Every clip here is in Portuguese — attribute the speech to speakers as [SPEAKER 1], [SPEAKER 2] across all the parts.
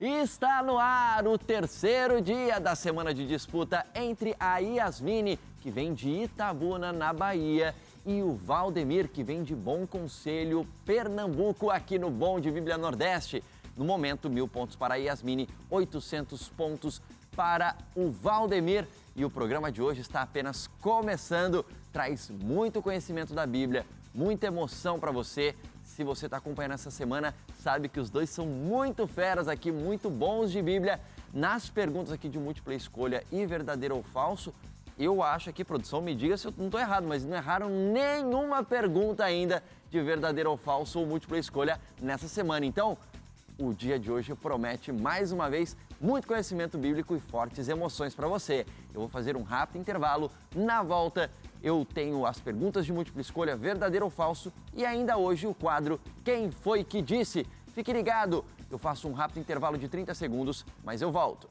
[SPEAKER 1] Está no ar o terceiro dia da semana de disputa entre a Yasmine, que vem de Itabuna, na Bahia, e o Valdemir, que vem de Bom Conselho, Pernambuco, aqui no Bom de Bíblia Nordeste. No momento, 1.000 pontos para a Yasmine, 800 pontos para o Valdemir. E o programa de hoje está apenas começando, traz muito conhecimento da Bíblia, muita emoção para você. Se você está acompanhando essa semana, sabe que os dois são muito feras aqui, muito bons de Bíblia. Nas perguntas aqui de múltipla escolha e verdadeiro ou falso, eu acho aqui, produção, me diga se eu não estou errado, mas não erraram nenhuma pergunta ainda de verdadeiro ou falso ou múltipla escolha nessa semana. Então, o dia de hoje promete, mais uma vez, muito conhecimento bíblico e fortes emoções para você. Eu vou fazer um rápido intervalo. Na volta, eu tenho as perguntas de múltipla escolha, verdadeiro ou falso, e ainda hoje o quadro Quem Foi Que Disse? Fique ligado, eu faço um rápido intervalo de 30 segundos, mas eu volto.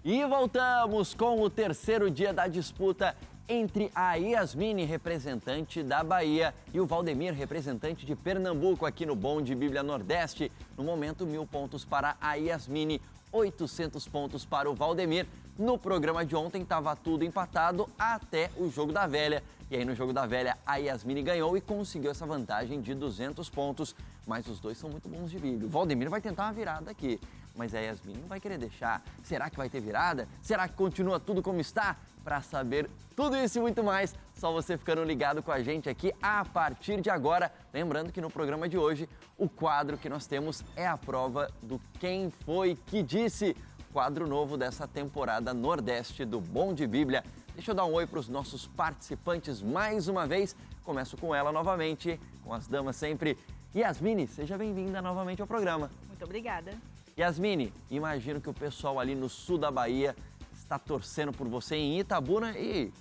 [SPEAKER 1] E voltamos com o terceiro dia da disputa entre a Yasmine, representante da Bahia, e o Valdemir, representante de Pernambuco, aqui no Bom de Bíblia Nordeste. No momento, 1.000 pontos para a Yasmine, 800 pontos para o Valdemir. No programa de ontem estava tudo empatado até o Jogo da Velha. E aí no Jogo da Velha a Yasmine ganhou e conseguiu essa vantagem de 200 pontos. Mas os dois são muito bons de Bíblia. O Valdemir vai tentar uma virada aqui, mas a Yasmine não vai querer deixar. Será que vai ter virada? Será que continua tudo como está? Para saber tudo isso e muito mais, só você ficando ligado com a gente aqui a partir de agora. Lembrando que no programa de hoje, o quadro que nós temos é a prova do Quem Foi Que Disse? Quadro novo dessa temporada Nordeste do Bom de Bíblia. Deixa eu dar um oi para os nossos participantes mais uma vez. Começo com ela novamente, com as damas sempre. Yasmine, seja bem-vinda novamente ao programa.
[SPEAKER 2] Muito obrigada.
[SPEAKER 1] Yasmine, imagino que o pessoal ali no sul da Bahia está torcendo por você em Itabuna e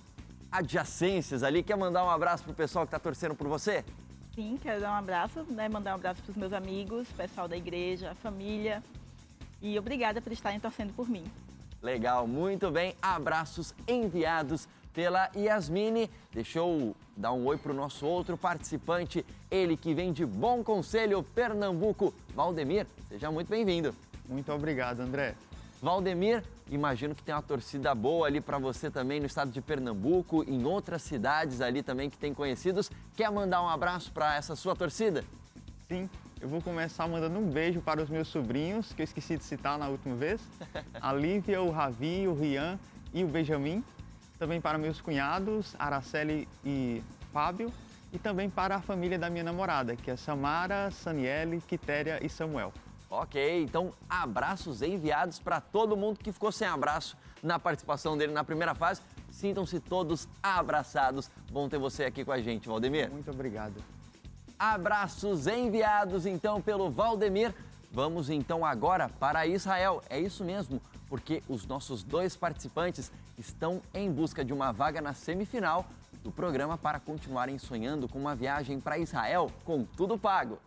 [SPEAKER 1] adjacências ali. Quer mandar um abraço para o pessoal que está torcendo por você?
[SPEAKER 2] Sim, quero dar um abraço, mandar um abraço para os meus amigos, pessoal da igreja, a família. E obrigada por estarem torcendo por mim.
[SPEAKER 1] Legal, muito bem. Abraços enviados pela Yasmine. Deixa eu dar um oi para o nosso outro participante, ele que vem de Bom Conselho, Pernambuco, Valdemir. Seja muito bem-vindo.
[SPEAKER 3] Muito obrigado, André.
[SPEAKER 1] Valdemir, imagino que tem uma torcida boa ali para você também no estado de Pernambuco, em outras cidades ali também que tem conhecidos. Quer mandar um abraço para essa sua torcida?
[SPEAKER 3] Sim, eu vou começar mandando um beijo para os meus sobrinhos, que eu esqueci de citar na última vez. A Lívia, o Ravi, o Rian e o Benjamin. Também para meus cunhados, Araceli e Fábio. E também para a família da minha namorada, que é Samara, Saniele, Quitéria e Samuel.
[SPEAKER 1] Ok, então abraços enviados para todo mundo que ficou sem abraço na participação dele na primeira fase. Sintam-se todos abraçados. Bom ter você aqui com a gente, Valdemir.
[SPEAKER 3] Muito obrigado.
[SPEAKER 1] Abraços enviados então pelo Valdemir. Vamos então agora para Israel. É isso mesmo, porque os nossos dois participantes estão em busca de uma vaga na semifinal do programa para continuarem sonhando com uma viagem para Israel com tudo pago.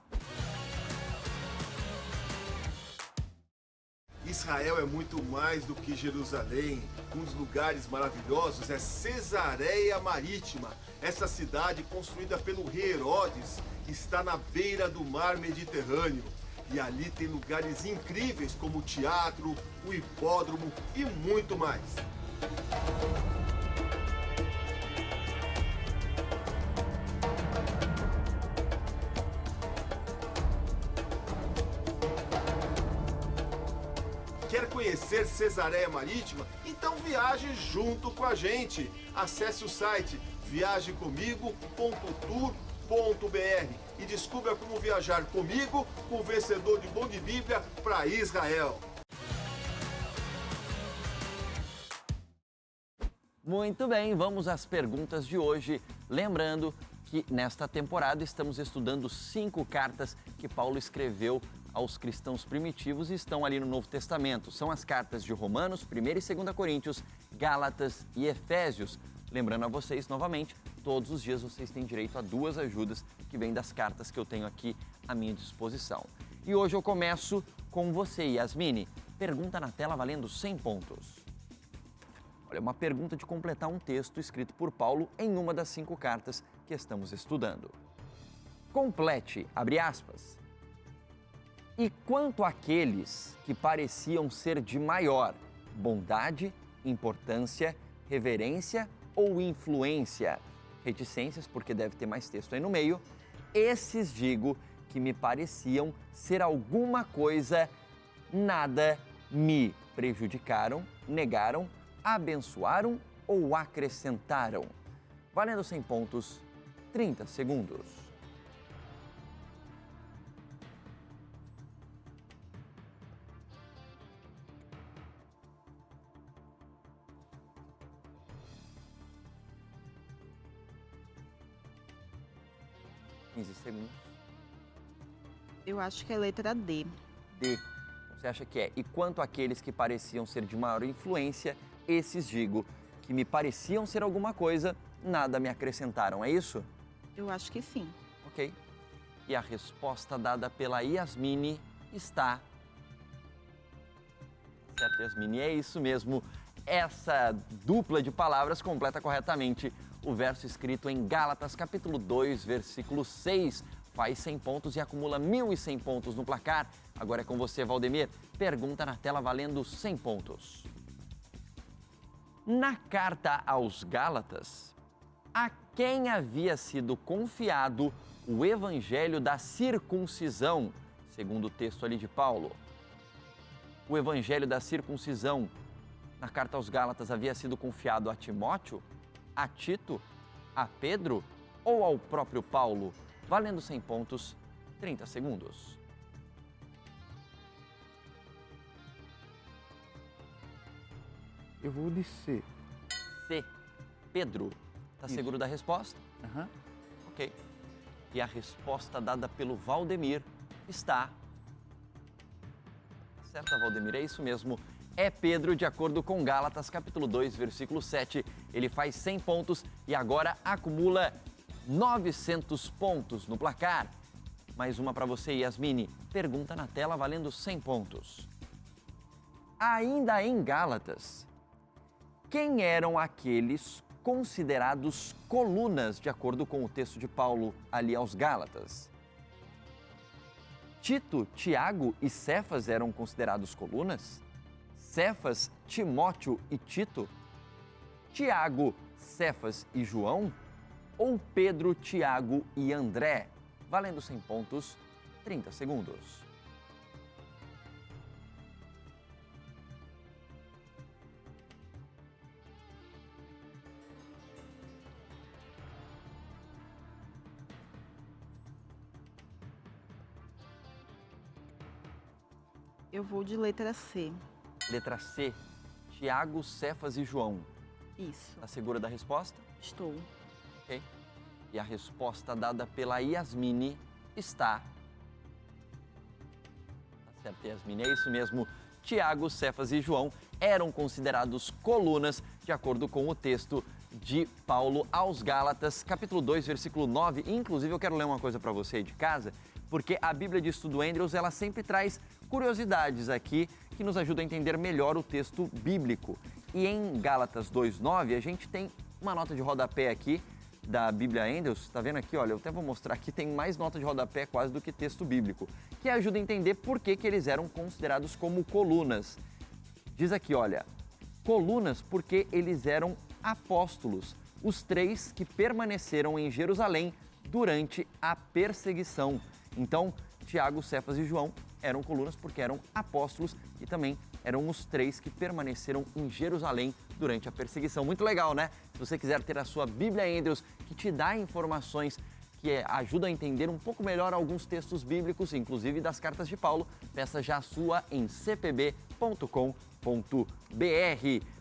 [SPEAKER 4] Israel é muito mais do que Jerusalém. Um dos lugares maravilhosos é Cesareia Marítima. Essa cidade, construída pelo rei Herodes, está na beira do mar Mediterrâneo. E ali tem lugares incríveis como o teatro, o hipódromo e muito mais. Quer conhecer Cesareia Marítima? Então viaje junto com a gente. Acesse o site viajecomigo.tour.br e descubra como viajar comigo, com o vencedor de Bom de Bíblia, para Israel.
[SPEAKER 1] Muito bem, vamos às perguntas de hoje. Lembrando que nesta temporada estamos estudando 5 cartas que Paulo escreveu aos cristãos primitivos e estão ali no Novo Testamento. São as cartas de Romanos, 1ª e 2ª Coríntios, Gálatas e Efésios. Lembrando a vocês, novamente, todos os dias vocês têm direito a 2 ajudas que vêm das cartas que eu tenho aqui à minha disposição. E hoje eu começo com você, Yasmine. Pergunta na tela valendo 100 pontos. Olha, uma pergunta de completar um texto escrito por Paulo em uma das 5 cartas que estamos estudando. Complete, abre aspas. E quanto àqueles que pareciam ser de maior bondade, importância, reverência ou influência, reticências, porque deve ter mais texto aí no meio, esses digo que me pareciam ser alguma coisa, nada me prejudicaram, negaram, abençoaram ou acrescentaram. Valendo 100 pontos, 30 segundos. Segundos.
[SPEAKER 2] Eu acho que é a letra D.
[SPEAKER 1] D. Você acha que é? E quanto àqueles que pareciam ser de maior influência, esses digo, que me pareciam ser alguma coisa, nada me acrescentaram. É isso?
[SPEAKER 2] Eu acho que sim.
[SPEAKER 1] Ok. E a resposta dada pela Yasmine está... Certo, Yasmine? É isso mesmo. Essa dupla de palavras completa corretamente o verso escrito em Gálatas, capítulo 2, versículo 6. Faz 100 pontos e acumula 1.100 pontos no placar. Agora é com você, Valdemir. Pergunta na tela valendo 100 pontos. Na carta aos Gálatas, a quem havia sido confiado o evangelho da circuncisão, segundo o texto ali de Paulo? O evangelho da circuncisão, na carta aos Gálatas, havia sido confiado a Timóteo, a Tito, a Pedro ou ao próprio Paulo? Valendo 100 pontos, 30 segundos.
[SPEAKER 3] Eu vou de C.
[SPEAKER 1] C. Pedro. Tá seguro da resposta?
[SPEAKER 3] Aham.
[SPEAKER 1] Ok. E a resposta dada pelo Valdemir está... Certa, Valdemir, é isso mesmo. É Pedro, de acordo com Gálatas, capítulo 2, versículo 7. Ele faz 100 pontos e agora acumula 900 pontos no placar. Mais uma para você, Yasmine. Pergunta na tela valendo 100 pontos. Ainda em Gálatas, quem eram aqueles considerados colunas, de acordo com o texto de Paulo ali aos Gálatas? Tito, Tiago e Cefas eram considerados colunas? Cefas, Timóteo e Tito? Tiago, Cefas e João? Ou Pedro, Tiago e André? Valendo 100 pontos, 30 segundos.
[SPEAKER 2] Eu vou de letra C.
[SPEAKER 1] Letra C, Tiago, Cefas e João.
[SPEAKER 2] Isso.
[SPEAKER 1] Está segura da resposta?
[SPEAKER 2] Estou.
[SPEAKER 1] Ok. E a resposta dada pela Yasmine está... Tá certo, Yasmine, é isso mesmo. Tiago, Cefas e João eram considerados colunas, de acordo com o texto de Paulo aos Gálatas, capítulo 2, versículo 9. Inclusive, eu quero ler uma coisa para você aí de casa, porque a Bíblia de Estudo Andrews, ela sempre traz curiosidades aqui que nos ajudam a entender melhor o texto bíblico. E em Gálatas 2:9, a gente tem uma nota de rodapé aqui da Bíblia Andrews. Tá vendo aqui? Olha, eu até vou mostrar aqui, tem mais nota de rodapé quase do que texto bíblico, que ajuda a entender por que eles eram considerados como colunas. Diz aqui, olha, colunas porque eles eram apóstolos, os 3 que permaneceram em Jerusalém durante a perseguição. Então, Tiago, Cefas e João eram colunas porque eram apóstolos e também eram os 3 que permaneceram em Jerusalém durante a perseguição. Muito legal, né? Se você quiser ter a sua Bíblia Andrews, que te dá informações que ajudam a entender um pouco melhor alguns textos bíblicos, inclusive das cartas de Paulo, peça já a sua em cpb.com.br.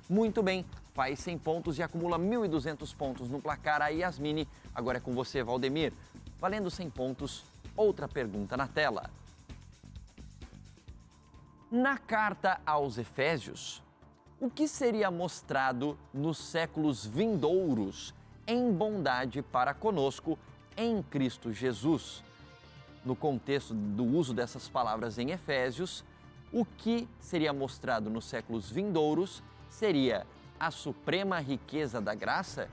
[SPEAKER 1] Muito bem, faz 100 pontos e acumula 1.200 pontos no placar. A Yasmine, agora é com você, Valdemir. Valendo 100 pontos, outra pergunta na tela. Na carta aos Efésios, O que seria mostrado nos séculos vindouros em bondade para conosco em Cristo Jesus? No contexto do uso dessas palavras em Efésios, o que seria mostrado nos séculos vindouros seria a suprema riqueza da graça,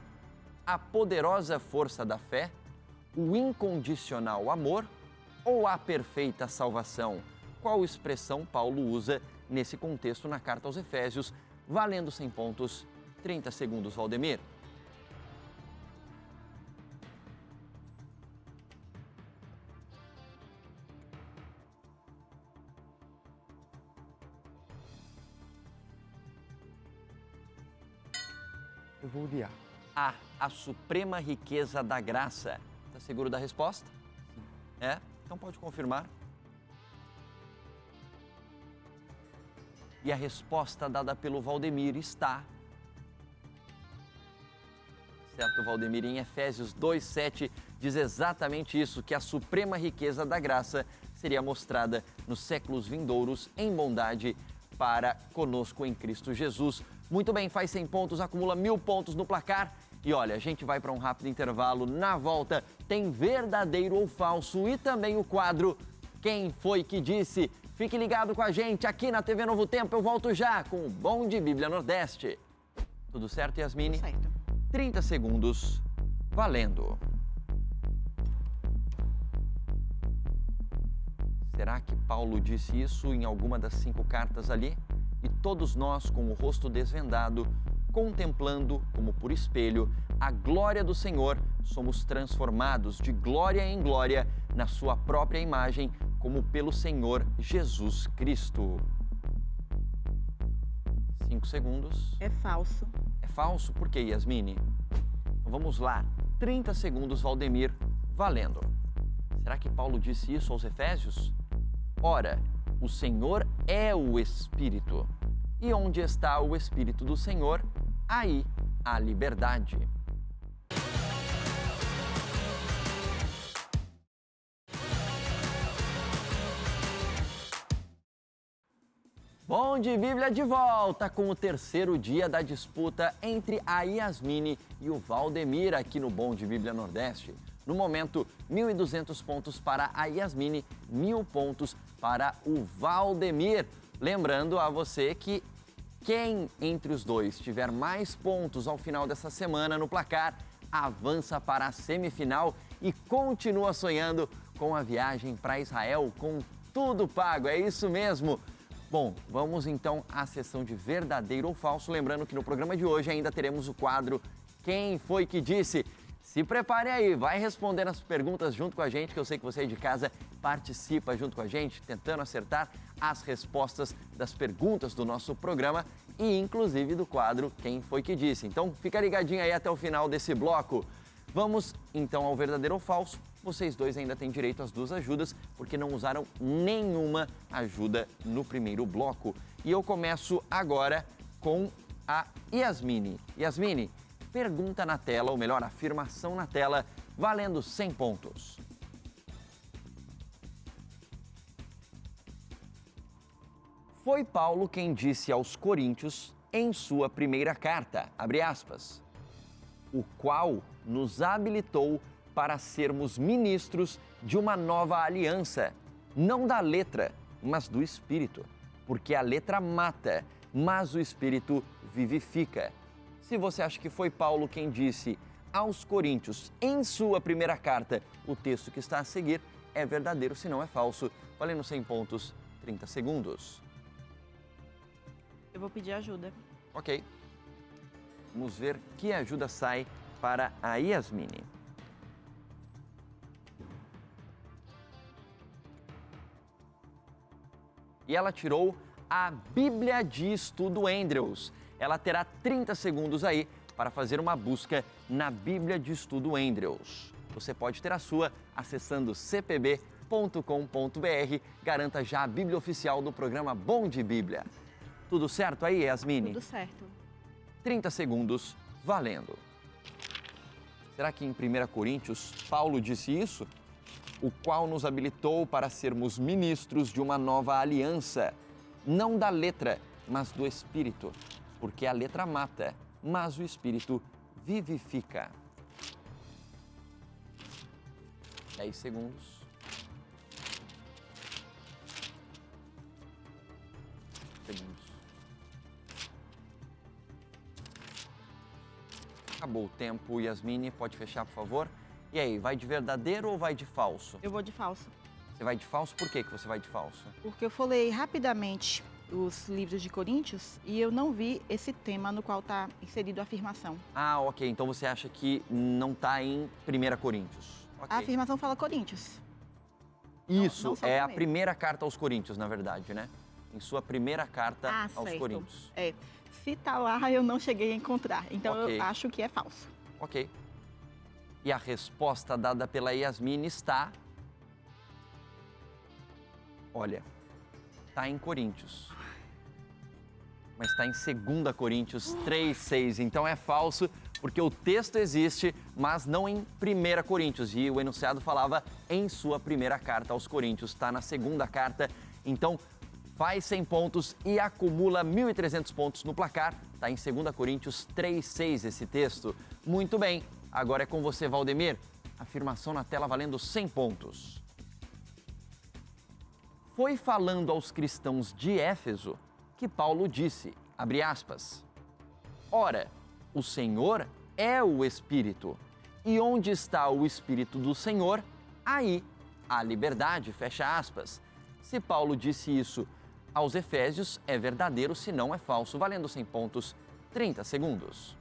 [SPEAKER 1] a poderosa força da fé, o incondicional amor ou a perfeita salvação? Qual expressão Paulo usa nesse contexto na carta aos Efésios? Valendo 100 pontos, 30 segundos, Valdemir.
[SPEAKER 3] Eu vou de A.
[SPEAKER 1] A suprema riqueza da graça. Está seguro da resposta? É? Então pode confirmar. E a resposta dada pelo Valdemir está... Certo, Valdemir, em Efésios 2:7 diz exatamente isso, que a suprema riqueza da graça seria mostrada nos séculos vindouros em bondade para conosco em Cristo Jesus. Muito bem, faz 100 pontos, acumula 1.000 pontos no placar. E olha, a gente vai para um rápido intervalo. Na volta tem verdadeiro ou falso e também o quadro Quem Foi Que Disse? Fique ligado com a gente aqui na TV Novo Tempo. Eu volto já com o Bom de Bíblia Nordeste. Tudo certo, Yasmine?
[SPEAKER 2] Tudo certo.
[SPEAKER 1] 30 segundos, valendo. Será que Paulo disse isso em alguma das 5 cartas ali? E todos nós, com o rosto desvendado, contemplando como por espelho a glória do Senhor, somos transformados de glória em glória na sua própria imagem, como pelo Senhor Jesus Cristo. 5 segundos.
[SPEAKER 2] É falso.
[SPEAKER 1] É falso? Por quê, Yasmine? Vamos lá. 30 segundos, Valdemir, valendo. Será que Paulo disse isso aos Efésios? Ora, o Senhor é o Espírito. E onde está o Espírito do Senhor, aí há liberdade. Bom de Bíblia de volta com o terceiro dia da disputa entre a Yasmine e o Valdemir aqui no Bom de Bíblia Nordeste. No momento, 1.200 pontos para a Yasmine, 1.000 pontos para o Valdemir. Lembrando a você que quem entre os dois tiver mais pontos ao final dessa semana no placar, avança para a semifinal e continua sonhando com a viagem para Israel com tudo pago. É isso mesmo! Bom, vamos então à sessão de verdadeiro ou falso. Lembrando que no programa de hoje ainda teremos o quadro Quem Foi Que Disse? Se prepare aí, vai respondendo as perguntas junto com a gente, que eu sei que você aí de casa participa junto com a gente, tentando acertar as respostas das perguntas do nosso programa e inclusive do quadro Quem Foi Que Disse? Então fica ligadinho aí até o final desse bloco. Vamos então ao verdadeiro ou falso. Vocês dois ainda têm direito às 2 ajudas, porque não usaram nenhuma ajuda no primeiro bloco. E eu começo agora com a Yasmine. Yasmine, pergunta na tela, ou melhor, afirmação na tela, valendo 100 pontos. Foi Paulo quem disse aos Coríntios, em sua primeira carta, abre aspas, o qual nos habilitou para sermos ministros de uma nova aliança, não da letra, mas do Espírito, porque a letra mata, mas o Espírito vivifica. Se você acha que foi Paulo quem disse aos Coríntios, em sua primeira carta, o texto que está a seguir é verdadeiro, se não é falso, valendo 100 pontos, 30 segundos.
[SPEAKER 2] Eu vou pedir ajuda.
[SPEAKER 1] Ok. Vamos ver que ajuda sai para a Yasmine. E ela tirou a Bíblia de Estudo Andrews. Ela terá 30 segundos aí para fazer uma busca na Bíblia de Estudo Andrews. Você pode ter a sua acessando cpb.com.br. Garanta já a Bíblia oficial do programa Bom de Bíblia. Tudo certo aí, Yasmine?
[SPEAKER 2] Tudo certo.
[SPEAKER 1] 30 segundos, valendo. Será que em 1 Coríntios Paulo disse isso? O qual nos habilitou para sermos ministros de uma nova aliança, não da letra, mas do Espírito. porque a letra mata, mas o Espírito vivifica. 10 segundos. Acabou o tempo, Yasmine, pode fechar, por favor? E aí, vai de verdadeiro ou vai de falso?
[SPEAKER 2] Eu vou de falso.
[SPEAKER 1] Você vai de falso? Por que você vai de falso?
[SPEAKER 2] Porque eu folhei rapidamente os livros de Coríntios e eu não vi esse tema no qual está inserido a afirmação.
[SPEAKER 1] Ah, ok. Então você acha que não está em 1 Coríntios. Okay.
[SPEAKER 2] A afirmação fala Coríntios.
[SPEAKER 1] Isso,
[SPEAKER 2] não
[SPEAKER 1] é a primeira carta aos Coríntios, na verdade, né? Em sua primeira carta aos
[SPEAKER 2] certo.
[SPEAKER 1] Coríntios.
[SPEAKER 2] É. Se tá lá, eu não cheguei a encontrar. Então
[SPEAKER 1] Ok.
[SPEAKER 2] eu acho que é falso.
[SPEAKER 1] Ok. E a resposta dada pela Yasmine está... Olha, está em Coríntios. Mas está em 2 Coríntios 3:6. Então é falso, porque o texto existe, mas não em 1 Coríntios. E o enunciado falava em sua primeira carta aos Coríntios. Está na segunda carta. Então, faz 100 pontos e acumula 1.300 pontos no placar. Está em 2 Coríntios 3:6 esse texto. Muito bem. Agora é com você, Valdemir. Afirmação na tela valendo 100 pontos. Foi falando aos cristãos de Éfeso que Paulo disse, abre aspas, ora, o Senhor é o Espírito, e onde está o Espírito do Senhor, aí há liberdade, fecha aspas. Se Paulo disse isso aos Efésios, é verdadeiro, se não é falso, valendo 100 pontos, 30 segundos.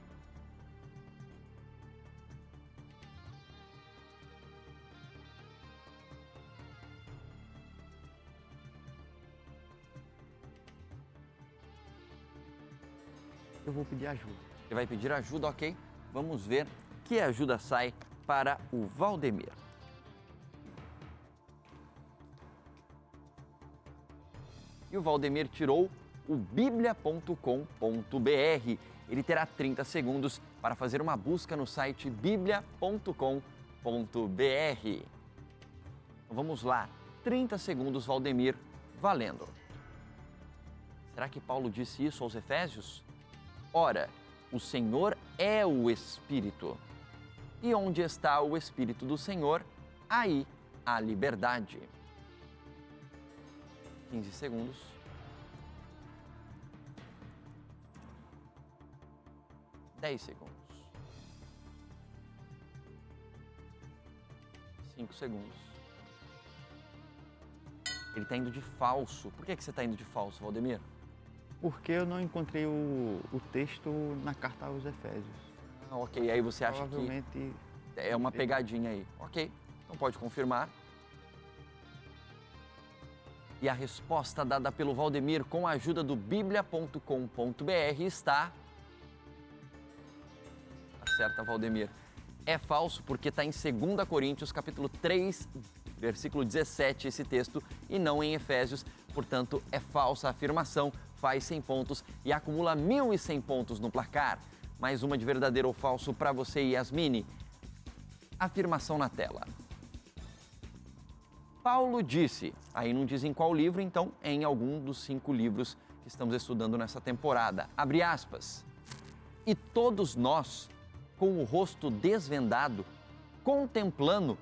[SPEAKER 3] Eu vou pedir ajuda.
[SPEAKER 1] Você vai pedir ajuda, ok? Vamos ver que ajuda sai para o Valdemir. E o Valdemir tirou o biblia.com.br. Ele terá 30 segundos para fazer uma busca no site biblia.com.br. Então vamos lá, 30 segundos, Valdemir, valendo. Será que Paulo disse isso aos Efésios? Ora, o Senhor é o Espírito. E onde está o Espírito do Senhor, aí há liberdade. 15 segundos. Dez segundos. 5 segundos. Ele está indo de falso. Por que você está indo de falso, Valdemir?
[SPEAKER 3] Porque eu não encontrei o texto na carta aos Efésios.
[SPEAKER 1] Ah, ok. Aí você acha
[SPEAKER 3] Provavelmente...
[SPEAKER 1] que é uma pegadinha aí. Ok. Então pode confirmar. E a resposta dada pelo Valdemir com a ajuda do biblia.com.br está... Acerta, Valdemir. É falso porque está em 2 Coríntios, capítulo 3, versículo 17, esse texto, e não em Efésios. Portanto, é falsa a afirmação, faz 100 pontos e acumula 1.100 pontos no placar. Mais uma de verdadeiro ou falso para você, Yasmine. Afirmação na tela. Paulo disse, aí não diz em qual livro, então é em algum dos 5 livros que estamos estudando nessa temporada. Abre aspas. E todos nós, com o rosto desvendado, contemplando,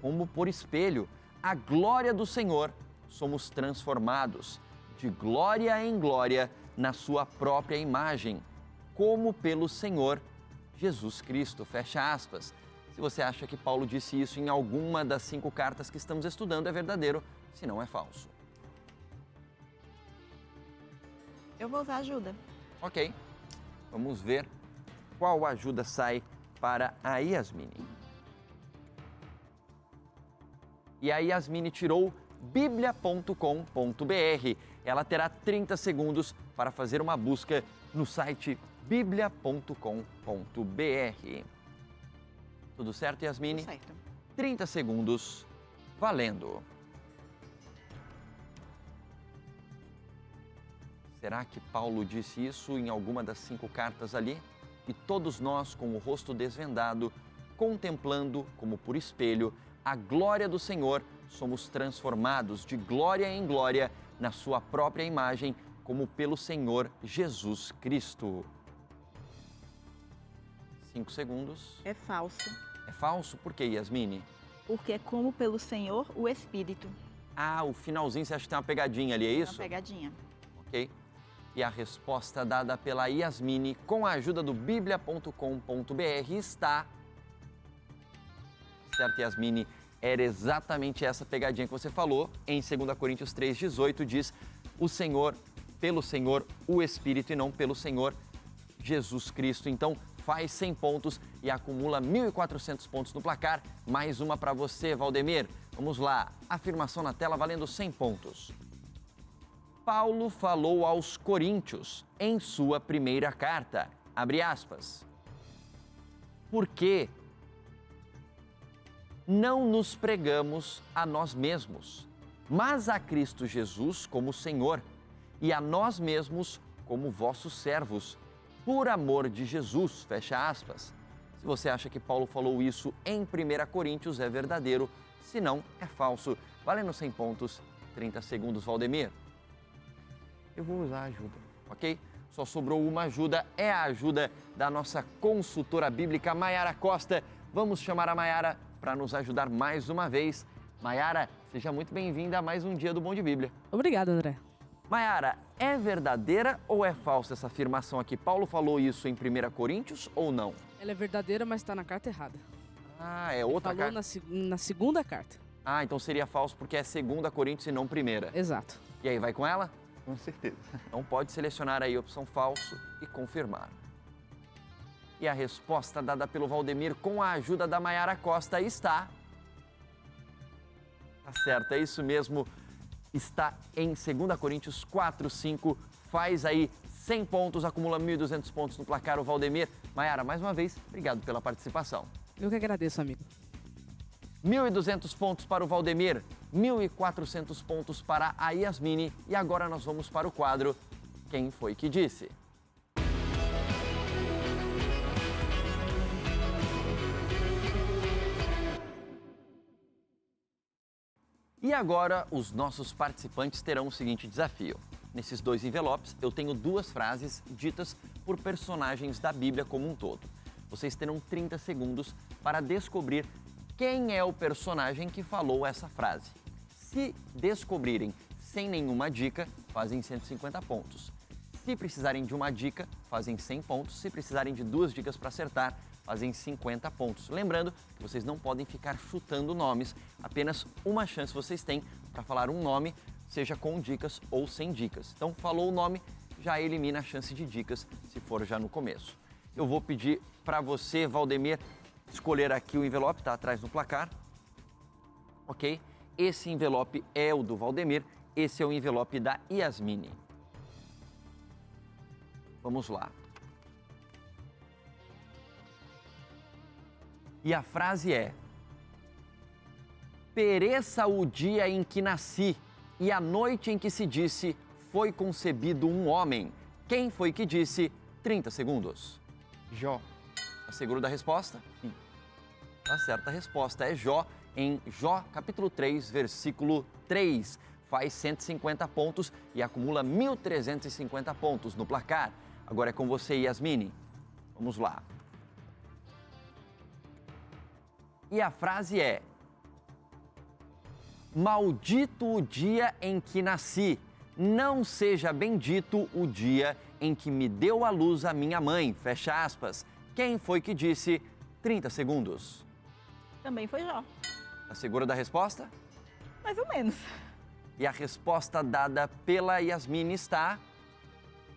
[SPEAKER 1] como por espelho, a glória do Senhor, somos transformados de glória em glória na sua própria imagem, como pelo Senhor Jesus Cristo. Fecha aspas. Se você acha que Paulo disse isso em alguma das 5 cartas que estamos estudando, é verdadeiro, se não é falso.
[SPEAKER 2] Eu vou usar ajuda.
[SPEAKER 1] Ok, vamos ver qual ajuda sai para a Yasmine. E a Yasmine tirou biblia.com.br. Ela terá 30 segundos para fazer uma busca no site biblia.com.br. Tudo certo, Yasmine?
[SPEAKER 2] Tudo certo.
[SPEAKER 1] 30 segundos, valendo. Será que Paulo disse isso em alguma das 5 cartas ali? E todos nós, com o rosto desvendado, contemplando, como por espelho, a glória do Senhor, somos transformados de glória em glória na sua própria imagem, como pelo Senhor Jesus Cristo. 5 segundos.
[SPEAKER 2] É falso,
[SPEAKER 1] É falso? Por quê, Yasmine?
[SPEAKER 2] porque é como pelo Senhor o Espírito.
[SPEAKER 1] Ah, o finalzinho você acha que tem uma pegadinha ali, é
[SPEAKER 2] Uma
[SPEAKER 1] isso?
[SPEAKER 2] pegadinha.
[SPEAKER 1] Ok. E a resposta dada pela Yasmine com a ajuda do biblia.com.br está... Certo, Yasmine? Era exatamente essa pegadinha que você falou. Em 2 Coríntios 3,18 diz o Senhor, pelo Senhor, o Espírito e não pelo Senhor Jesus Cristo. Então, faz 100 pontos e acumula 1.400 pontos no placar. Mais uma para você, Valdemir. Vamos lá. Afirmação na tela valendo 100 pontos. Paulo falou aos Coríntios em sua primeira carta, abre aspas, porque não nos pregamos a nós mesmos, mas a Cristo Jesus como Senhor e a nós mesmos como vossos servos, por amor de Jesus, fecha aspas. Se você acha que Paulo falou isso em 1 Coríntios, é verdadeiro, se não, é falso. Valendo 100 pontos, 30 segundos, Valdemir. Eu vou usar a ajuda, ok? Só sobrou uma ajuda, é a ajuda da nossa consultora bíblica, Maiara Costa. Vamos chamar a Maiara para nos ajudar mais uma vez. Maiara, seja muito bem-vinda a mais um dia do Bom de Bíblia.
[SPEAKER 5] Obrigada, André.
[SPEAKER 1] Maiara, é verdadeira ou é falsa essa afirmação aqui? Paulo falou isso em 1 Coríntios ou não?
[SPEAKER 5] Ela é verdadeira, mas está na carta errada.
[SPEAKER 1] Ah, é outra
[SPEAKER 5] Falou
[SPEAKER 1] carta.
[SPEAKER 5] na segunda carta.
[SPEAKER 1] Ah, então seria falso porque é 2 Coríntios e não 1ª.
[SPEAKER 5] Exato.
[SPEAKER 1] E aí, vai com ela?
[SPEAKER 3] Com certeza.
[SPEAKER 1] Então pode selecionar aí a opção falso e confirmar. E a resposta dada pelo Valdemir com a ajuda da Maiara Costa está... Tá certo, é isso mesmo. Está em 2 Coríntios 4:5. Faz aí 100 pontos, acumula 1.200 pontos no placar o Valdemir. Maiara, mais uma vez, obrigado pela participação.
[SPEAKER 5] Eu que agradeço, amigo.
[SPEAKER 1] 1.200 pontos para o Valdemir, 1.400 pontos para a Yasmine. E agora nós vamos para o quadro Quem Foi Que Disse? E agora os nossos participantes terão o seguinte desafio. Nesses 2 envelopes eu tenho 2 frases ditas por personagens da Bíblia como um todo. Vocês terão 30 segundos para descobrir quem é o personagem que falou essa frase. Se descobrirem sem nenhuma dica, fazem 150 pontos. Se precisarem de uma dica, fazem 100 pontos. Se precisarem de 2 dicas para acertar, fazem 50 pontos. Lembrando que vocês não podem ficar chutando nomes, apenas uma chance vocês têm para falar um nome, seja com dicas ou sem dicas. Então, falou o nome, já elimina a chance de dicas, se for já no começo. Eu vou pedir para você, Valdemir, escolher aqui o envelope, está atrás do placar, ok? Esse envelope é o do Valdemir, esse é o envelope da Yasmine. Vamos lá. E a frase é: pereça o dia em que nasci e a noite em que se disse foi concebido um homem. Quem foi que disse? 30 segundos.
[SPEAKER 3] Jó.
[SPEAKER 1] Tá seguro da resposta?
[SPEAKER 3] Sim.
[SPEAKER 1] Tá certa a resposta, é Jó, em Jó, capítulo 3, versículo 3. Faz 150 pontos e acumula 1.350 pontos no placar. Agora é com você, Yasmine. Vamos lá. E a frase é: maldito o dia em que nasci, não seja bendito o dia em que me deu à luz a minha mãe, fecha aspas. Quem foi que disse? 30 segundos.
[SPEAKER 2] Também foi Jó,
[SPEAKER 1] Tá segura da resposta?
[SPEAKER 2] mais ou menos.
[SPEAKER 1] E a resposta dada pela Yasmine está...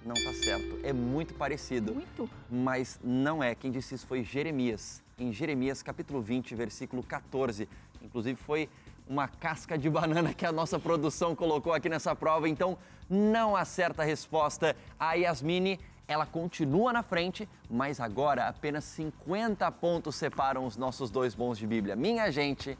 [SPEAKER 1] Não tá certo, é muito parecido.
[SPEAKER 2] Muito.
[SPEAKER 1] Mas não é. Quem disse isso foi Jeremias. Em Jeremias, capítulo 20, versículo 14. Inclusive, foi uma casca de banana que a nossa produção colocou aqui nessa prova. Então, não acerta a resposta. A Yasmine, ela continua na frente, mas agora apenas 50 pontos separam os nossos 2 bons de Bíblia. Minha gente,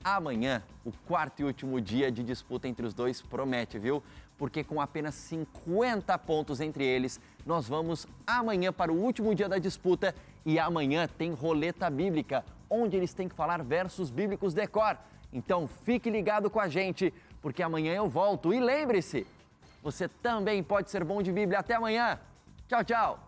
[SPEAKER 1] amanhã, o 4º e último dia de disputa entre os dois promete, viu? Porque com apenas 50 pontos entre eles, nós vamos amanhã para o último dia da disputa e amanhã tem roleta bíblica, onde eles têm que falar versos bíblicos decor. Então fique ligado com a gente, porque amanhã eu volto. E lembre-se, você também pode ser bom de Bíblia. Até amanhã. Tchau, tchau.